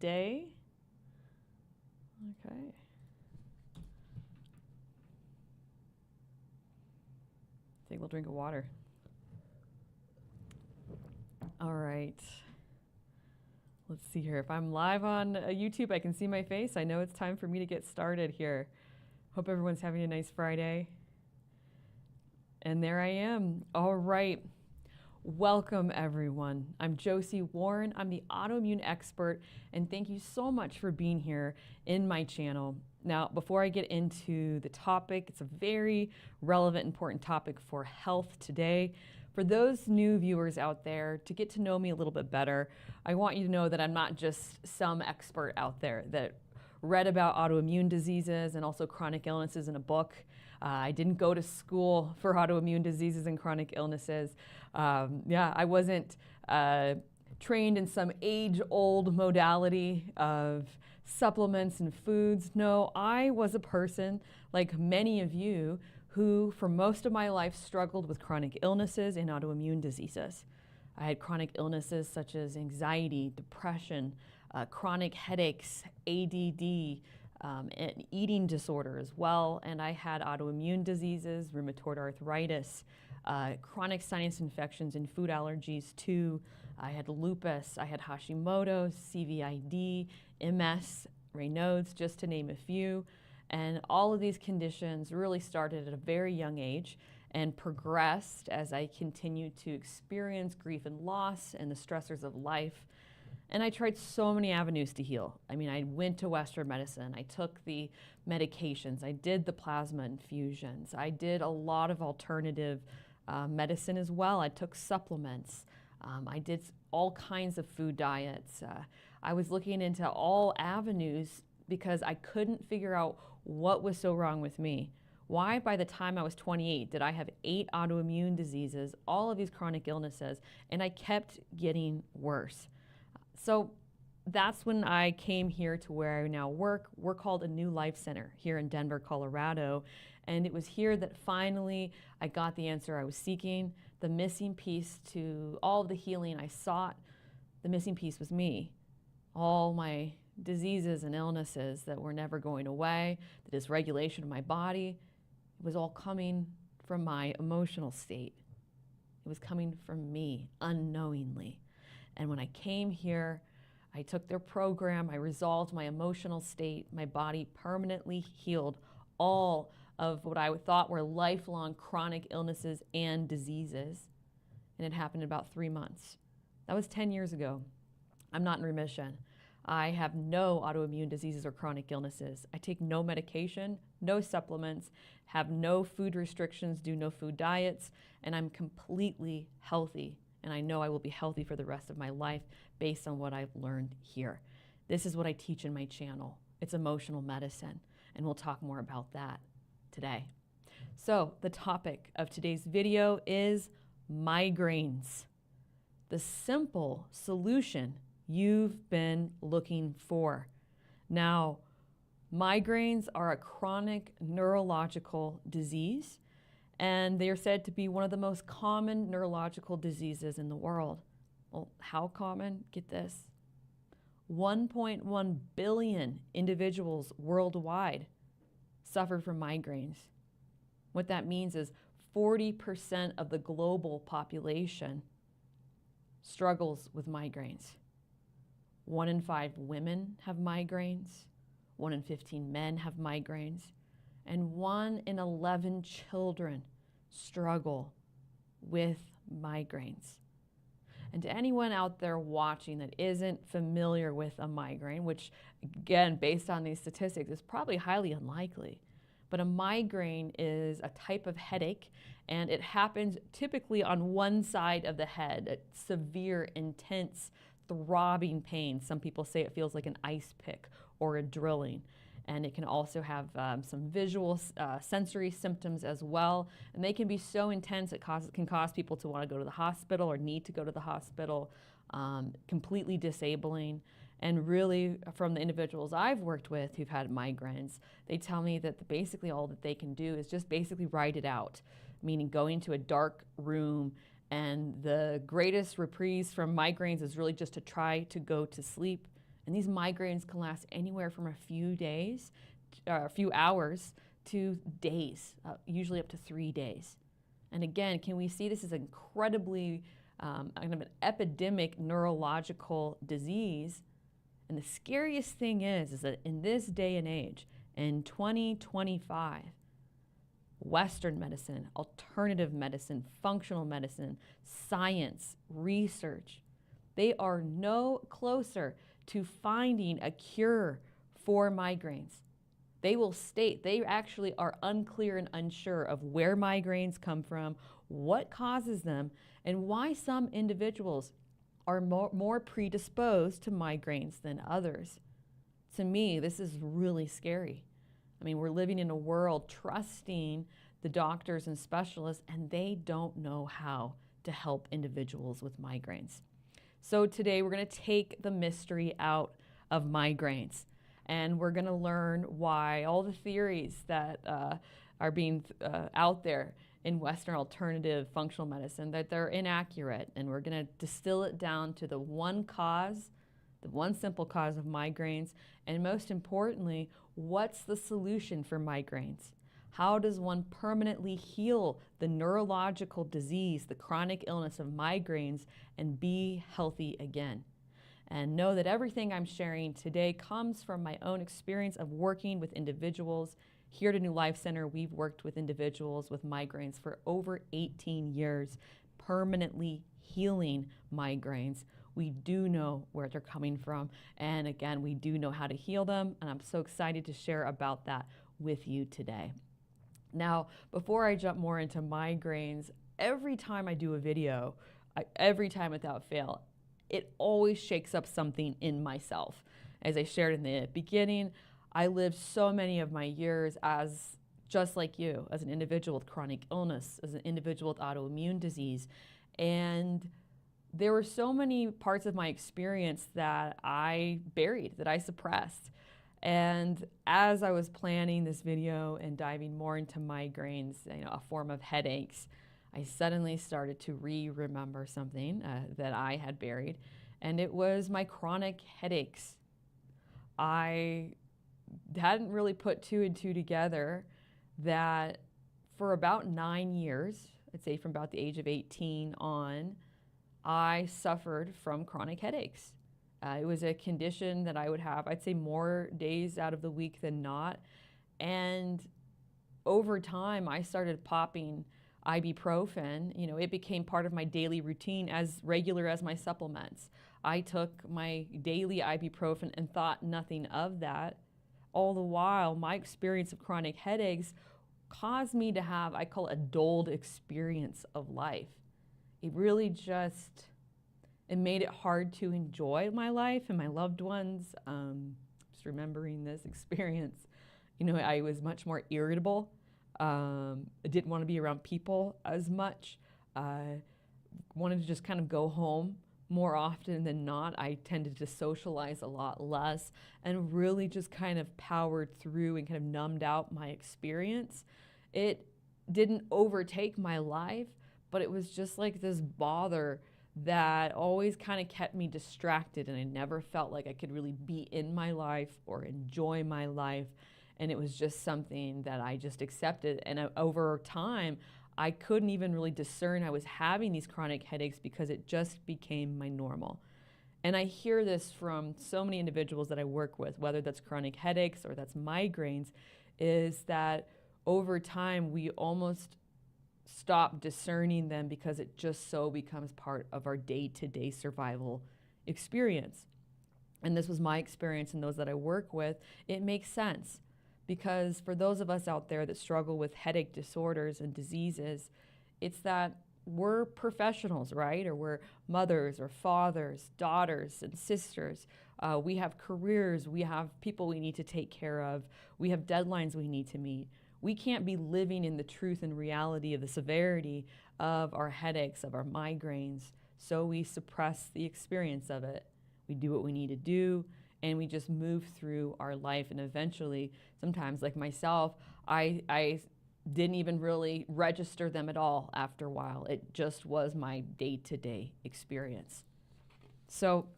day. Okay. Take a little drink of water. All right. Let's see here. If I'm live on YouTube, I can see my face. I know it's time for me to get started here. Hope everyone's having a nice Friday. And there I am. All right. Welcome, everyone. I'm Josie Warren. I'm the autoimmune expert, and thank you so much for being here in my channel. Now, before I get into the topic, it's a very relevant, important topic for health today. For those new viewers out there, to get to know me a little bit better, I want you to know that I'm not just some expert out there that read about autoimmune diseases and also chronic illnesses in a book. I didn't go to school for autoimmune diseases and chronic illnesses. I wasn't trained in some age-old modality of supplements and foods. No, I was a person, like many of you, who for most of my life struggled with chronic illnesses and autoimmune diseases. I had chronic illnesses such as anxiety, depression, chronic headaches, ADD, and eating disorder as well. And I had autoimmune diseases, rheumatoid arthritis, chronic sinus infections and food allergies too. I had lupus, I had Hashimoto's, CVID, MS, Raynaud's, just to name a few. And all of these conditions really started at a very young age and progressed as I continued to experience grief and loss and the stressors of life. And I tried so many avenues to heal. I mean, I went to Western medicine. I took the medications. I did the plasma infusions. I did a lot of alternative medicine as well. I took supplements. I did all kinds of food diets. I was looking into all avenues because I couldn't figure out what was so wrong with me. Why, by the time I was 28, did I have 8 autoimmune diseases, all of these chronic illnesses, and I kept getting worse? So that's when I came here to where I now work. We're called a New Life Center here in Denver, Colorado. And it was here that finally I got the answer I was seeking. The missing piece to all of the healing I sought, the missing piece was me. All my diseases and illnesses that were never going away, the dysregulation of my body, it was all coming from my emotional state. It was coming from me unknowingly. And when I came here, I took their program, I resolved my emotional state, my body permanently healed all of what I thought were lifelong chronic illnesses and diseases. And it happened in about 3 months. That was 10 years ago. I'm not in remission. I have no autoimmune diseases or chronic illnesses. I take no medication, no supplements, have no food restrictions, do no food diets, and I'm completely healthy. And I know I will be healthy for the rest of my life based on what I've learned here. This is what I teach in my channel. It's emotional medicine, and we'll talk more about that today. So the topic of today's video is migraines. The simple solution you've been looking for. Now, migraines are a chronic neurological disease, and they are said to be one of the most common neurological diseases in the world. Well, how common? Get this. 1.1 billion individuals worldwide suffer from migraines. What that means is 40% of the global population struggles with migraines. 1 in 5 women have migraines, 1 in 15 men have migraines, and 1 in 11 children struggle with migraines. And to anyone out there watching that isn't familiar with a migraine, which again, based on these statistics, is probably highly unlikely, but a migraine is a type of headache, and it happens typically on one side of the head, a severe, intense, throbbing pain. Some people say it feels like an ice pick or a drilling. And it can also have some visual sensory symptoms as well. And they can be so intense it can cause people to want to go to the hospital or need to go to the hospital, completely disabling. And really, from the individuals I've worked with who've had migraines, they tell me that basically all that they can do is just basically ride it out, meaning going to a dark room. And the greatest reprise from migraines is really just to try to go to sleep And these migraines can last anywhere from a few days, a few hours to days, usually up to 3 days. And again, can we see this is incredibly kind of an epidemic neurological disease? And the scariest thing is that in this day and age, in 2025, Western medicine, alternative medicine, functional medicine, science, research, they are no closer to finding a cure for migraines. They will state they actually are unclear and unsure of where migraines come from, what causes them, and why some individuals are more predisposed to migraines than others. To me, this is really scary. I mean, we're living in a world trusting the doctors and specialists, and they don't know how to help individuals with migraines. So today we're going to take the mystery out of migraines, and we're going to learn why all the theories that are being out there in Western alternative functional medicine, that they're inaccurate, and we're going to distill it down to the one cause, the one simple cause of migraines, and most importantly, what's the solution for migraines? How does one permanently heal the neurological disease, the chronic illness of migraines, and be healthy again? And know that everything I'm sharing today comes from my own experience of working with individuals. Here at New Life Center, we've worked with individuals with migraines for over 18 years, permanently healing migraines. We do know where they're coming from, and again, we do know how to heal them, and I'm so excited to share about that with you today. Now, before I jump more into migraines, every time I do a video, every time without fail, it always shakes up something in myself. As I shared in the beginning, I lived so many of my years as just like you, as an individual with chronic illness, as an individual with autoimmune disease. And there were so many parts of my experience that I buried, that I suppressed. And as I was planning this video and diving more into migraines, a form of headaches, I suddenly started to remember something that I had buried, and it was my chronic headaches. I hadn't really put two and two together that for about 9 years, I'd say from about the age of 18 on, I suffered from chronic headaches. It was a condition that I would have, I'd say, more days out of the week than not. And over time, I started popping ibuprofen. It became part of my daily routine, as regular as my supplements. I took my daily ibuprofen and thought nothing of that. All the while, my experience of chronic headaches caused me to have, I call it, a dulled experience of life. It really it made it hard to enjoy my life and my loved ones. Just remembering this experience, I was much more irritable. I didn't want to be around people as much. Wanted to just kind of go home more often than not. I tended to socialize a lot less and really just kind of powered through and kind of numbed out my experience. It didn't overtake my life, but it was just like this bother that always kind of kept me distracted, and I never felt like I could really be in my life or enjoy my life. And it was just something that I just accepted. And over time, I couldn't even really discern I was having these chronic headaches because it just became my normal. And I hear this from so many individuals that I work with, whether that's chronic headaches or that's migraines, is that over time we almost stop discerning them because it just so becomes part of our day-to-day survival experience. And this was my experience and those that I work with. It makes sense because for those of us out there that struggle with headache disorders and diseases, it's that we're professionals, right? Or we're mothers or fathers, daughters and sisters. We have careers, we have people we need to take care of, we have deadlines we need to meet. We can't be living in the truth and reality of the severity of our headaches, of our migraines, so we suppress the experience of it. We do what we need to do, and we just move through our life, and eventually, sometimes like myself, I didn't even really register them at all after a while. It just was my day-to-day experience. So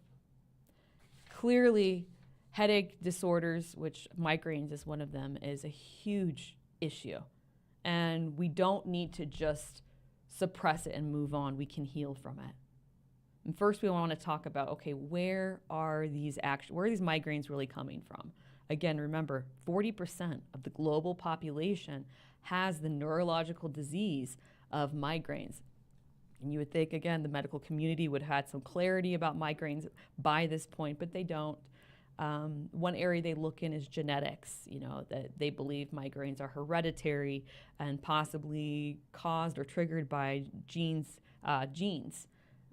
clearly, headache disorders, which migraines is one of them, is a huge issue. And we don't need to just suppress it and move on. We can heal from it. And first, we want to talk about, okay, where are these migraines really coming from? Again, remember, 40% of the global population has the neurological disease of migraines. And you would think, again, the medical community would have had some clarity about migraines by this point, but they don't. One area they look in is genetics, that they believe migraines are hereditary and possibly caused or triggered by genes.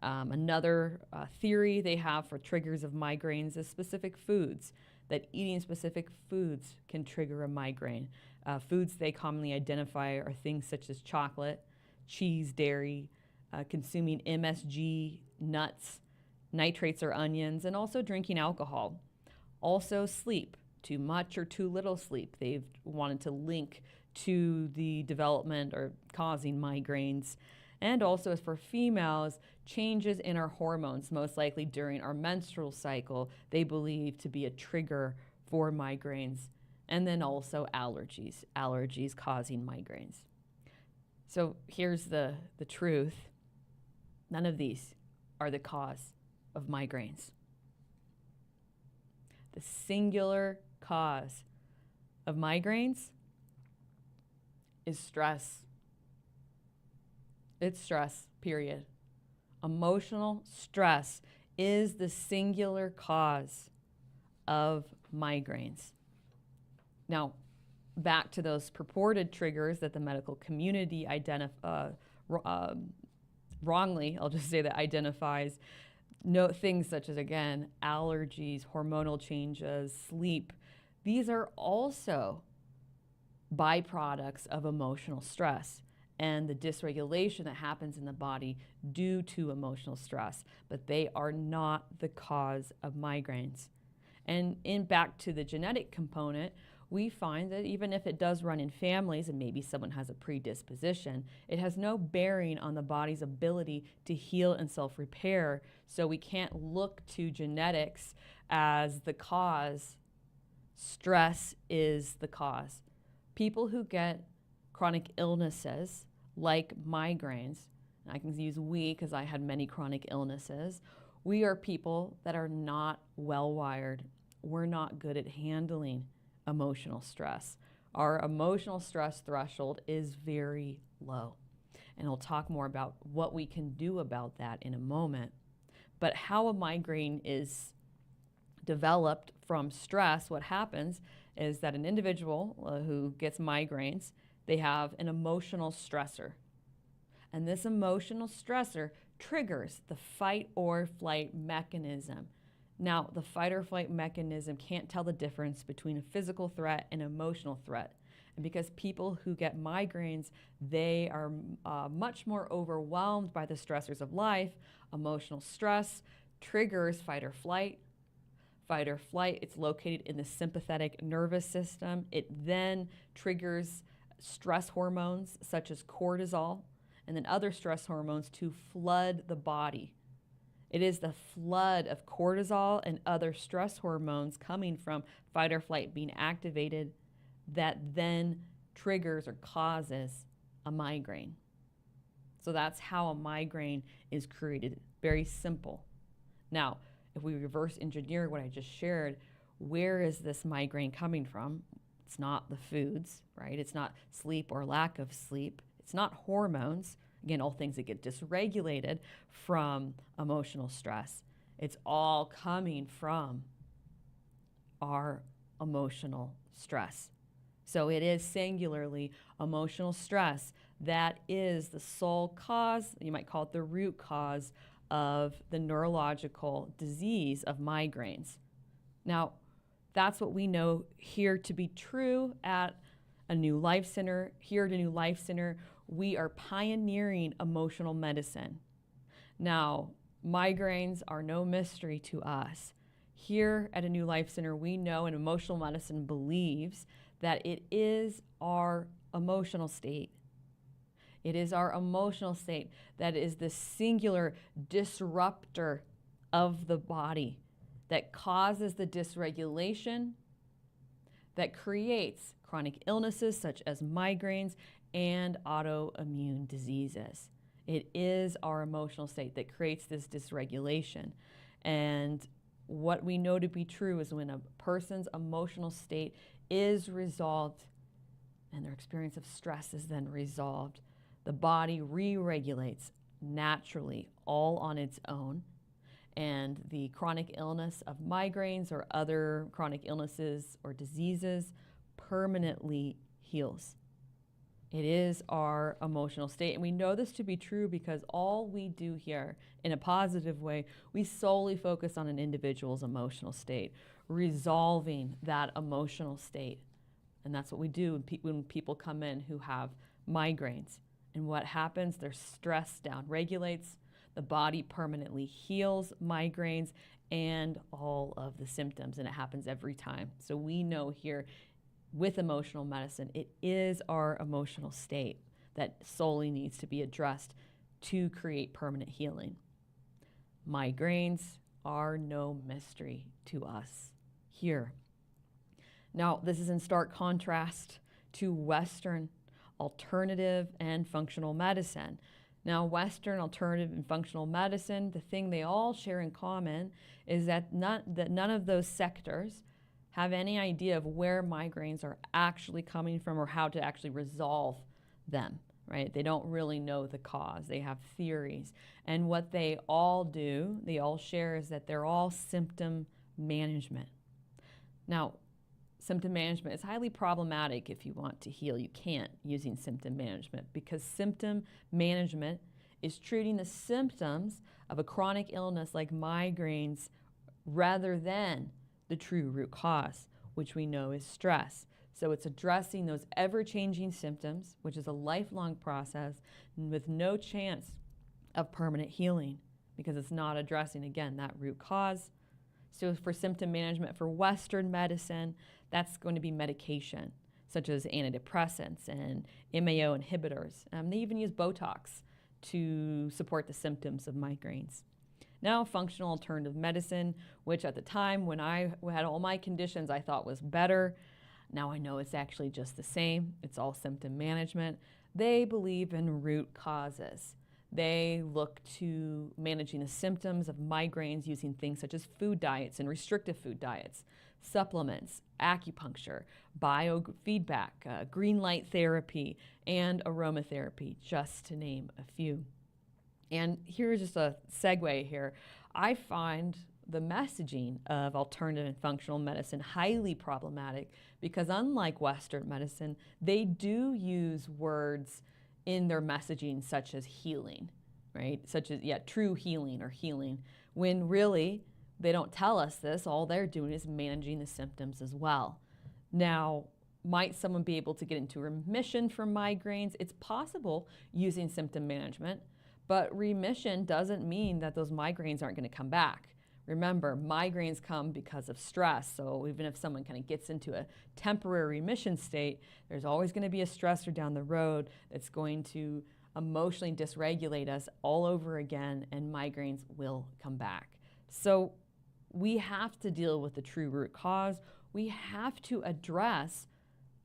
Another theory they have for triggers of migraines is specific foods, that eating specific foods can trigger a migraine. Foods they commonly identify are things such as chocolate, cheese, dairy, consuming MSG, nuts, nitrates or onions, and also drinking alcohol. Also sleep, too much or too little sleep. They've wanted to link to the development or causing migraines. And also, as for females, changes in our hormones, most likely during our menstrual cycle, they believe to be a trigger for migraines. And then also allergies causing migraines. So here's the truth. None of these are the cause of migraines. The singular cause of migraines is stress. It's stress, period. Emotional stress is the singular cause of migraines. Now, back to those purported triggers that the medical community wrongly, I'll just say that identifies things such as, again, allergies, hormonal changes, sleep. These are also byproducts of emotional stress and the dysregulation that happens in the body due to emotional stress, but they are not the cause of migraines. And back to the genetic component, we find that even if it does run in families and maybe someone has a predisposition, it has no bearing on the body's ability to heal and self-repair. So we can't look to genetics as the cause. Stress is the cause. People who get chronic illnesses like migraines, and I can use we because I had many chronic illnesses, we are people that are not well-wired. We're not good at handling emotional stress. Our emotional stress threshold is very low. And I'll talk more about what we can do about that in a moment. But how a migraine is developed from stress, what happens is that an individual who gets migraines, they have an emotional stressor. And this emotional stressor triggers the fight or flight mechanism. Now, the fight or flight mechanism can't tell the difference between a physical threat and emotional threat. And because people who get migraines, they are much more overwhelmed by the stressors of life. Emotional stress triggers fight or flight. Fight or flight, it's located in the sympathetic nervous system. It then triggers stress hormones such as cortisol and then other stress hormones to flood the body. It is the flood of cortisol and other stress hormones coming from fight or flight being activated that then triggers or causes a migraine. So that's how a migraine is created. Very simple. Now, if we reverse engineer what I just shared, where is this migraine coming from? It's not the foods, right? It's not sleep or lack of sleep. It's not hormones. Again, all things that get dysregulated from emotional stress. It's all coming from our emotional stress. So it is singularly emotional stress that is the sole cause, you might call it the root cause, of the neurological disease of migraines. Now, that's what we know here to be true at a New Life Center. Here at a New Life Center, we are pioneering emotional medicine. Now, migraines are no mystery to us. Here at a New Life Center, we know, and emotional medicine believes, that it is our emotional state. It is our emotional state that is the singular disruptor of the body. that causes the dysregulation that creates chronic illnesses such as migraines and autoimmune diseases. It is our emotional state that creates this dysregulation. And what we know to be true is when a person's emotional state is resolved and their experience of stress is then resolved, the body re-regulates naturally all on its own. And the chronic illness of migraines or other chronic illnesses or diseases permanently heals. It is our emotional state. And we know this to be true because all we do here in a positive way, we solely focus on an individual's emotional state, resolving that emotional state. And that's what we do when people come in who have migraines. And what happens? Their stress down regulates. The body permanently heals migraines and all of the symptoms, and it happens every time. So we know here with emotional medicine, it is our emotional state that solely needs to be addressed to create permanent healing. Migraines are no mystery to us here. Now, this is in stark contrast to Western alternative and functional medicine. Now, Western alternative and functional medicine, the thing they all share in common is that none of those sectors have any idea of where migraines are actually coming from or how to actually resolve them, right? They don't really know the cause. They have theories. And what they all do, they all share, is that they're all symptom management. Now, symptom management is highly problematic if you want to heal. You can't using symptom management because symptom management is treating the symptoms of a chronic illness like migraines rather than the true root cause, which we know is stress. So it's addressing those ever-changing symptoms, which is a lifelong process with no chance of permanent healing because it's not addressing, again, that root cause. So for symptom management for Western medicine, that's going to be medication, such as antidepressants and MAO inhibitors. They even use Botox to support the symptoms of migraines. Now, functional alternative medicine, which at the time when I had all my conditions I thought was better. Now I know it's actually just the same. It's all symptom management. They believe in root causes. They look to managing the symptoms of migraines using things such as food diets and restrictive food diets, supplements, acupuncture, biofeedback, green light therapy, and aromatherapy, just to name a few. And here's just a segue here. I find the messaging of alternative and functional medicine highly problematic because unlike Western medicine, they do use words in their messaging such as healing, right? Such as, true healing or healing, when really they don't tell us this. All they're doing is managing the symptoms as well. Now, might someone be able to get into remission from migraines? It's possible using symptom management, but remission doesn't mean that those migraines aren't going to come back. Remember, migraines come because of stress. So even if someone kind of gets into a temporary remission state, there's always going to be a stressor down the road that's going to emotionally dysregulate us all over again, and migraines will come back. So we have to deal with the true root cause. We have to address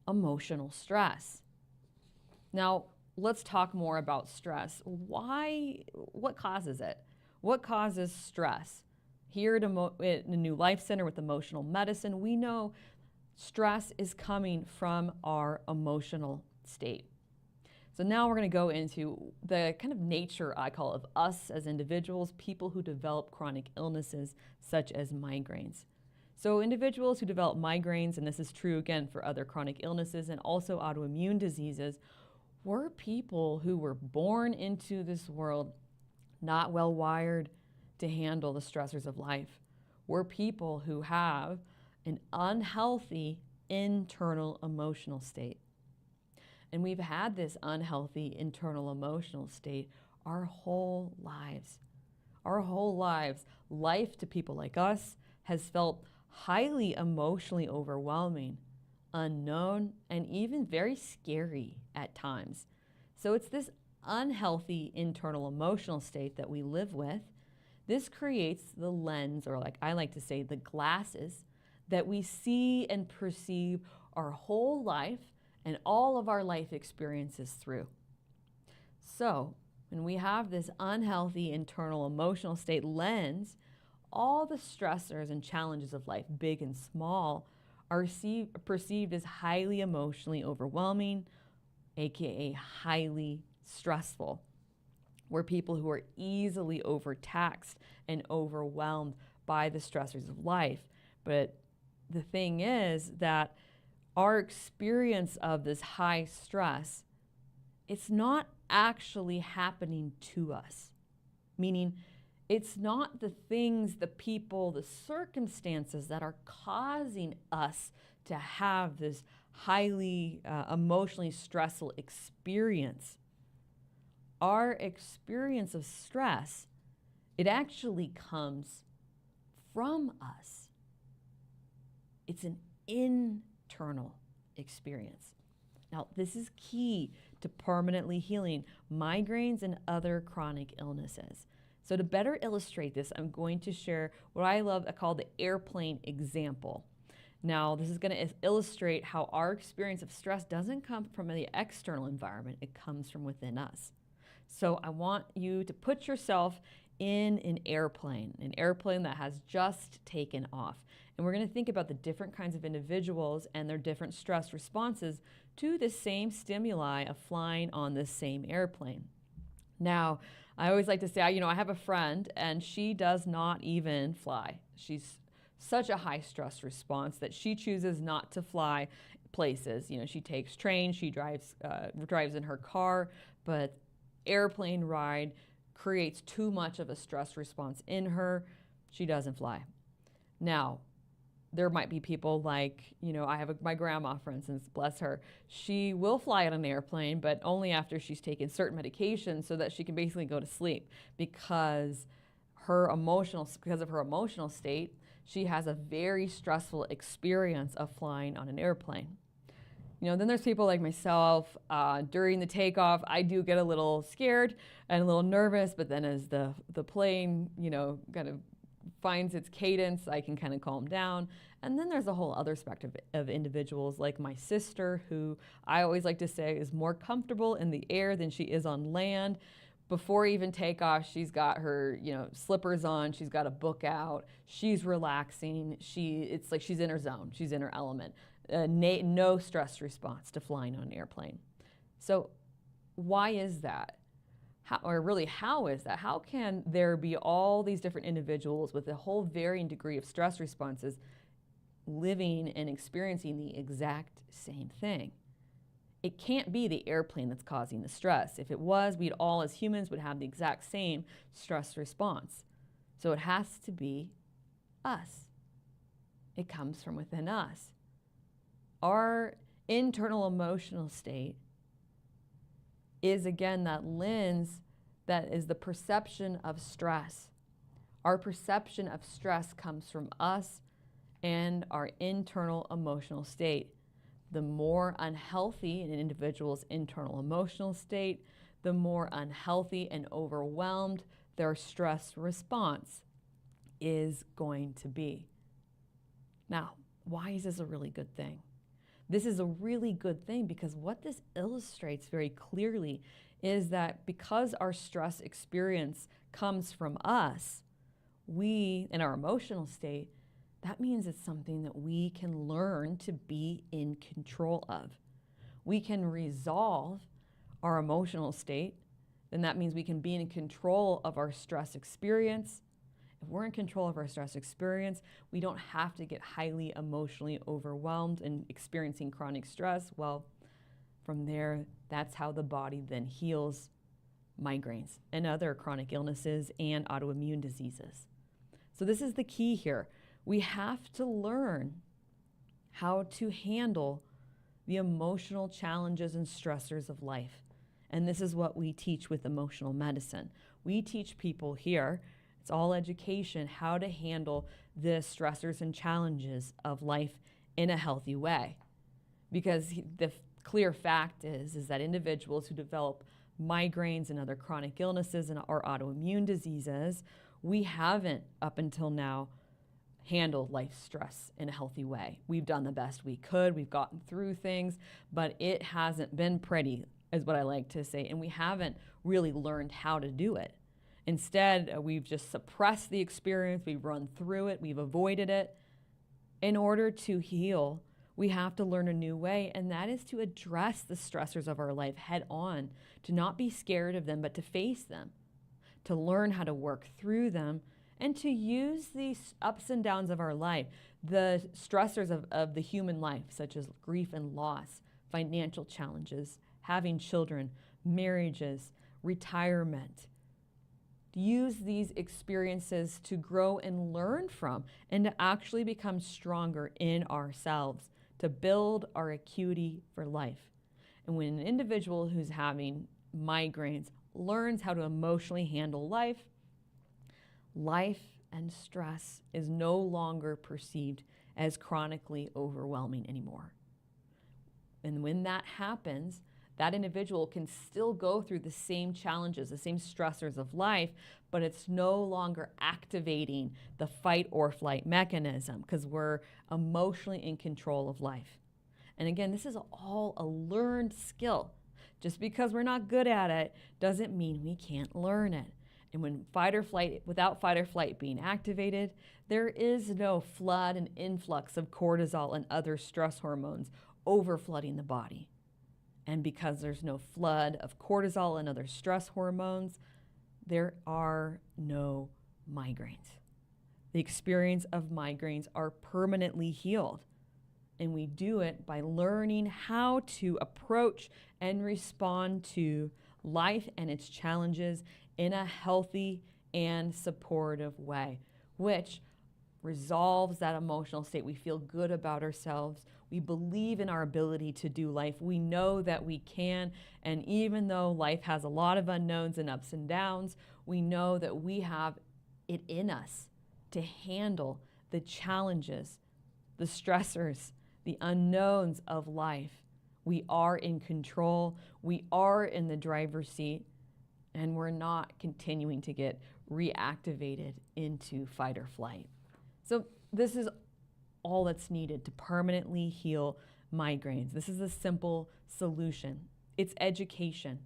emotional stress. Now, let's talk more about stress. What causes it? What causes stress? Here at the New Life Center with emotional medicine, we know stress is coming from our emotional state. So now we're going to go into the kind of nature, I call it, of us as individuals, people who develop chronic illnesses such as migraines. So individuals who develop migraines, and this is true again for other chronic illnesses and also autoimmune diseases, we're people who were born into this world not well wired to handle the stressors of life. We're people who have an unhealthy internal emotional state. And we've had this unhealthy internal emotional state our whole lives. Our whole lives. Life to people like us has felt highly emotionally overwhelming, unknown, and even very scary at times. So it's this unhealthy internal emotional state that we live with This creates the lens, or like I like to say, the glasses that we see and perceive our whole life and all of our life experiences through. So when we have this unhealthy internal emotional state lens, all the stressors and challenges of life, big and small, are perceived as highly emotionally overwhelming, aka highly stressful. We're people who are easily overtaxed and overwhelmed by the stressors of life. But the thing is that our experience of this high stress, it's not actually happening to us. Meaning, it's not the things, the people, the circumstances that are causing us to have this highly emotionally stressful experience. Our experience of stress, it actually comes from us. It's an internal experience. Now, this is key to permanently healing migraines and other chronic illnesses. So to better illustrate this, I'm going to share what I call the airplane example. Now, this is going to illustrate how our experience of stress doesn't come from the external environment, it comes from within us. So I want you to put yourself in an airplane that has just taken off. And we're going to think about the different kinds of individuals and their different stress responses to the same stimuli of flying on this same airplane. Now, I always like to say, I have a friend and she does not even fly. She's such a high stress response that she chooses not to fly places. She takes trains, she drives in her car, but airplane ride creates too much of a stress response in her. She doesn't fly. Now, there might be people like, I have my grandma, for instance, bless her. She will fly on an airplane, but only after she's taken certain medications so that she can basically go to sleep because of her emotional state, she has a very stressful experience of flying on an airplane. Then there's people like myself. During the takeoff, I do get a little scared and a little nervous, but then as the plane, kind of finds its cadence, I can kind of calm down. And then there's a whole other spectrum of individuals like my sister, who I always like to say is more comfortable in the air than she is on land. Before even takeoff, she's got her, slippers on, she's got a book out, she's relaxing, it's like she's in her zone, she's in her element. No stress response to flying on an airplane. So why is that? How is that? How can there be all these different individuals with a whole varying degree of stress responses living and experiencing the exact same thing? It can't be the airplane that's causing the stress. If it was, we'd all as humans would have the exact same stress response. So it has to be us. It comes from within us. Our internal emotional state is, again, that lens that is the perception of stress. Our perception of stress comes from us and our internal emotional state. The more unhealthy an individual's internal emotional state, the more unhealthy and overwhelmed their stress response is going to be. Now, why is this a really good thing? This is a really good thing because what this illustrates very clearly is that because our stress experience comes from us, we, in our emotional state, that means it's something that we can learn to be in control of. We can resolve our emotional state, and that means we can be in control of our stress experience. If we're in control of our stress experience, we don't have to get highly emotionally overwhelmed and experiencing chronic stress. Well, from there, that's how the body then heals migraines and other chronic illnesses and autoimmune diseases. So this is the key here. We have to learn how to handle the emotional challenges and stressors of life. And this is what we teach with emotional medicine. We teach people here, it's all education, how to handle the stressors and challenges of life in a healthy way. Because the clear fact is that individuals who develop migraines and other chronic illnesses and or autoimmune diseases we haven't, up until now, handled life stress in a healthy way. We've done the best we could. We've gotten through things, but it hasn't been pretty, is what I like to say. And we haven't really learned how to do it. Instead, we've just suppressed the experience. We've run through it. We've avoided it. In order to heal, we have to learn a new way, and that is to address the stressors of our life head on, to not be scared of them, but to face them, to learn how to work through them, and to use these ups and downs of our life, the stressors of the human life, such as grief and loss, financial challenges, having children, marriages, retirement. Use these experiences to grow and learn from, and to actually become stronger in ourselves, to build our acuity for life. And when an individual who's having migraines learns how to emotionally handle life, life and stress is no longer perceived as chronically overwhelming anymore. And when that happens, that individual can still go through the same challenges, the same stressors of life, but it's no longer activating the fight or flight mechanism because we're emotionally in control of life. And again, this is all a learned skill. Just because we're not good at it doesn't mean we can't learn it. And when fight or flight, without fight or flight being activated, there is no flood and influx of cortisol and other stress hormones overflooding the body. And because there's no flood of cortisol and other stress hormones, there are no migraines. The experience of migraines are permanently healed. And we do it by learning how to approach and respond to life and its challenges in a healthy and supportive way, which resolves that emotional state. We feel good about ourselves. We believe in our ability to do life. We know that we can. And even though life has a lot of unknowns and ups and downs, we know that we have it in us to handle the challenges, the stressors, the unknowns of life. We are in control. We are in the driver's seat. And we're not continuing to get reactivated into fight or flight. So this is all that's needed to permanently heal migraines. This is a simple solution. It's education.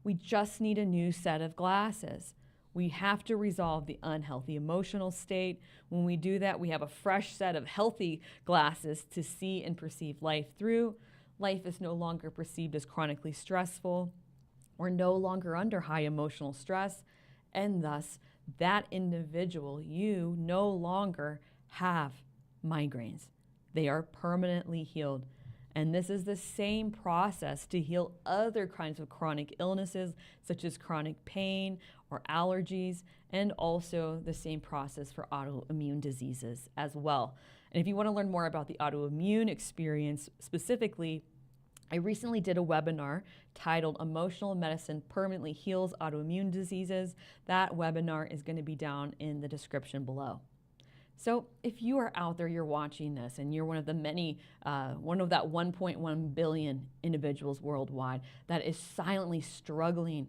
We just need a new set of glasses. We have to resolve the unhealthy emotional state. When we do that, we have a fresh set of healthy glasses to see and perceive life through. Life is no longer perceived as chronically stressful. We're no longer under high emotional stress, and thus that individual, you no longer have migraines. They are permanently healed. And this is the same process to heal other kinds of chronic illnesses, such as chronic pain or allergies, and also the same process for autoimmune diseases as well. And if you want to learn more about the autoimmune experience specifically, I recently did a webinar titled Emotional Medicine Permanently Heals Autoimmune Diseases. That webinar is going to be down in the description below. So if you are out there, you're watching this, and you're one of the many, one of that 1.1 billion individuals worldwide that is silently struggling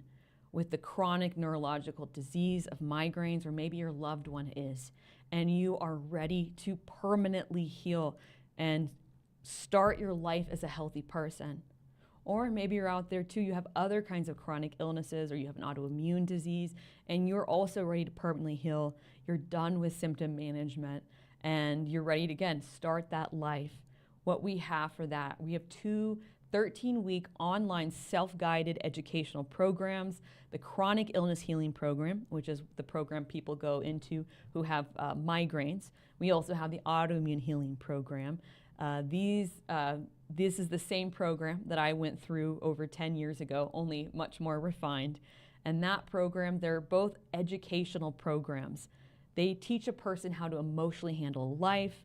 with the chronic neurological disease of migraines, or maybe your loved one is, and you are ready to permanently heal and start your life as a healthy person. Or maybe you're out there too, you have other kinds of chronic illnesses, or you have an autoimmune disease, and you're also ready to permanently heal. You're done with symptom management, and you're ready to, again, start that life. What we have for that, we have 2 13-week online self-guided educational programs. The Chronic Illness Healing Program, which is the program people go into who have migraines. We also have the Autoimmune Healing Program. This is the same program that I went through over 10 years ago, only much more refined. And that program, they're both educational programs. They teach a person how to emotionally handle life.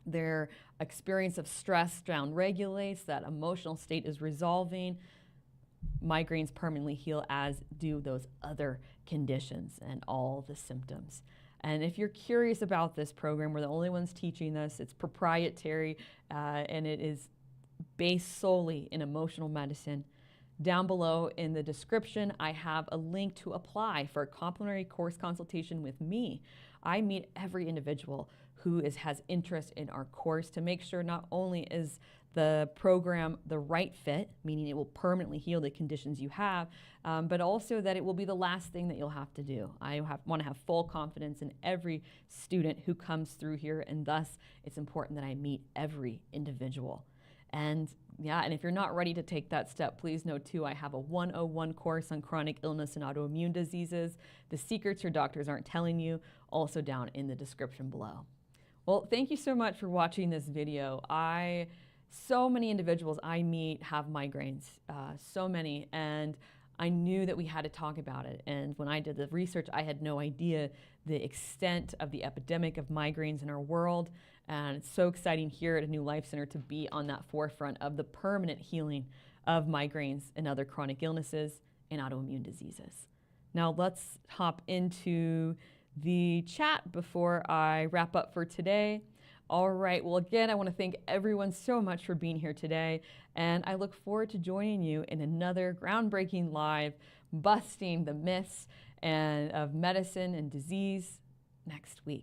Their experience of stress down regulates, that emotional state is resolving. Migraines permanently heal, as do those other conditions and all the symptoms. And if you're curious about this program, we're the only ones teaching this. It's proprietary, and it is based solely in emotional medicine. Down below in the description, I have a link to apply for a complimentary course consultation with me. I meet every individual who has interest in our course to make sure not only is the program the right fit, meaning it will permanently heal the conditions you have, but also that it will be the last thing that you'll have to do. I want to have full confidence in every student who comes through here, and thus it's important that I meet every individual. And if you're not ready to take that step, please know too, I have a 101 course on chronic illness and autoimmune diseases. The secrets your doctors aren't telling you, also down in the description below. Well, thank you so much for watching this video. So many individuals I meet have migraines, so many, and I knew that we had to talk about it. And when I did the research, I had no idea the extent of the epidemic of migraines in our world. And it's so exciting here at a New Life Center to be on that forefront of the permanent healing of migraines and other chronic illnesses and autoimmune diseases. Now let's hop into the chat before I wrap up for today. All right, well, again, I want to thank everyone so much for being here today, and I look forward to joining you in another groundbreaking live, busting the myths of medicine and disease next week.